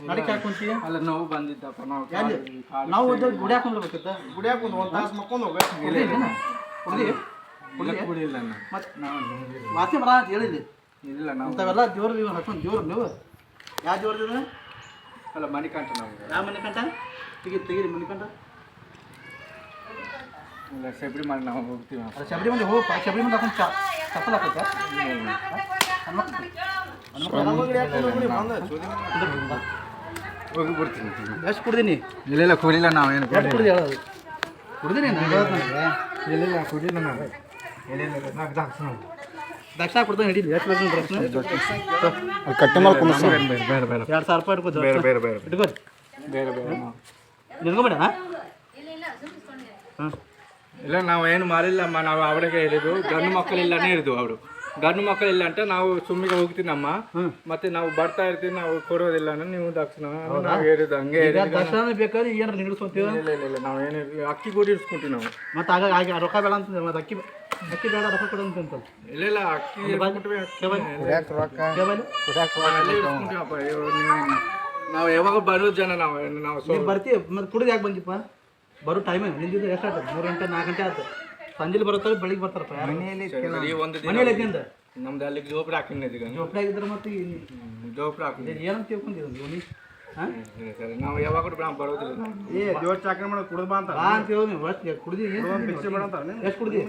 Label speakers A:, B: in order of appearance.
A: ನಡಿಕೆ ಹಾಕೊಂತೀಯ
B: ಅಲ್ಲ ನೋವು ಬಂದಿದ್ದಪ್ಪ
A: ನಾವು ಗುಡಿ ಹಾಕೊಂಡ್ಬೇಕಿತ್ತ
C: ಗುಡಿ ಹಾಕೊಂಡು ಒಂದು ತಾಸು ಮಕ್ಕೊಂಡು ಹೋಗ
B: ಕುಡಿಯಿಲ್ಲ
A: ಮತ್ತೆ ಮಾತೆ ಬರ ಅಂತ ಹೇಳಿದ್ವಿ
B: ಇಲ್ಲ ನಾವು
A: ಅಂಥವೆಲ್ಲ ದೇವ್ರ ನೀವು ಹಾಕೊಂಡು ದೇವ್ರು ನೀವು ಯಾವ ದೇವ್ರದಿನ
B: ಅಲ್ಲ ಮಣಿಕಂಠ ನಾವು
A: ಯಾವ ಮನೆಕಂಠ ತೆಗೀರಿ ಮನೆಕಂಠ
B: ಇಲ್ಲ ಶಬರಿಮಲೆ ನಾವು ಹೋಗ್ತೀವಿ
A: ಅದು ಶಬರಿಮಲೆ ಹೋಗಪ್ಪ ಶಬರಿಮಲೆ ಹಾಕೊಂಡು ಚಪ್ಪಲ್ ಹಾಕುತ್ತೆ
B: ಹೋಗಿ ಬಿಡ್ತೀನಿ
A: ಎಷ್ಟು ಕುಡ್ದೀನಿ
B: ಇಲ್ಲ ಕುಡಿಲ್ಲ ನಾವೇನು
A: ಎಷ್ಟು ಕುಡ್ದು ಹೇಳೋದು ಕುಡ್ದೀನಿ
B: ಇಲ್ಲ ಕುಡಿಲ್ಲ ನಾವು
A: ದಕ್ಷಿಣ ಕೊಡ್ತಾನೆ ಹಿಡೀಲಿ ಎಷ್ಟು
B: ಕಟ್ಟಿ ಮಾಡಿ ಕುಣಿಸ್ ಬೇರೆ ಬೇರೆ
A: 2,000 ರೂಪಾಯಿ ಇಟ್ಕೋ
B: ಬೇರೆ ಬೇರೆ ಬೇರೆ
A: ಇಟ್ಕೋ
B: ಬೇರೆ ಬೇರೆ
A: ನಿನ್ಕೋಬೇಡ ಹಾಂ
B: ಇಲ್ಲ ನಾವು ಏನು ಮಾರಿಲ್ಲಮ್ಮ ನಾವು ಅವಳಿಗೆ ಹೇಳಿದ್ದು ಗಂಡು ಮಕ್ಕಳಿಲ್ಲನೇ ಹೇಳಿದ್ವು ಅವರು ಗಂಡು ಮಕ್ಕಳಿಲ್ಲ ಅಂತ ನಾವು ಸುಮ್ಮಿಗೆ ಹೋಗ್ತೀನಮ್ಮ ಮತ್ತೆ ನಾವು ಬರ್ತಾ ಇರ್ತೀವಿ ನಾವು ಕೊಡೋದಿಲ್ಲ ನೀವು ದಕ್ಷಿಣ ನಾವು ಹೇಳಿದ್ದು ಹಂಗೆ
A: ದಕ್ಷಿಣ ಬೇಕಾದ್ರೆ ಏನಾರು ನಿಲ್ಲಿಸ್ಕೊಂತೀವಿ
B: ಇಲ್ಲ ಇಲ್ಲ ಇಲ್ಲ ನಾವು ಏನು ಅಕ್ಕಿ ಗೋಡಿ ಇಡ್ಸ್ಕೊಂತೀವಿ ನಾವು
A: ಮತ್ತೆ ಆಗ ಆಗ ರೊಕ್ಕ ಬೇಡ ಅಂತ ಮತ್ತೆ ಅಕ್ಕಿ ಬೇಡ ರೊಕ್ಕ ಕೊಡು ಅಂತ
B: ಇಲ್ಲ ಇಲ್ಲ ಅಕ್ಕಿ ನಾವು ಯಾವಾಗ ಬರೋ ಜನ ನಾವು
A: ಬರ್ತೀವಿ ಮತ್ತೆ ಕುಡಿದು ಯಾಕೆ ಬಂದಿಪ್ಪ ಬರೋ ಟೈಮ್ ನಿಂದಿದ್ದು ಎಷ್ಟು ಆಗ್ತದೆ 3 ಗಂಟೆ 4 ಗಂಟೆ ಆಯ್ತು ಸಂಜೆಲಿ ಬರ್ತಾರೆ ಬೆಳಿಗ್ಗೆ ಬರ್ತಾರಪ್ಪ ಮನೆಯಲ್ಲಿ ಐತಿಂದ
B: ನಮ್ದು ಅಲ್ಲಿ ಜೋಪ್ರ ಹಾಕಿದ್ದೀಗ
A: ಜೋಪ್ಡಿ ಆಗಿದ್ರೆ ಮತ್ತೆ
B: ಜೋಪ್ರ ಹಾಕಿದ್ದೆ
A: ಏನಂತ ತಿಳ್ಕೊಂಡಿದ್ದು ನೀವು ಹಾಂ
B: ಸರಿ ನಾವು ಯಾವಾಗ ಬರೋದಿಲ್ಲ
C: ಏ ದೇವ್ರ ಚಾಕರಿ ಮಾಡೋ ಕುಡ್ದು ಬಾ ಅಂತ
A: ಬಾ ಅಂತ ಹೇಳಿ ಕುಡ್ದು ಎಷ್ಟು ಕುಡ್ದಿ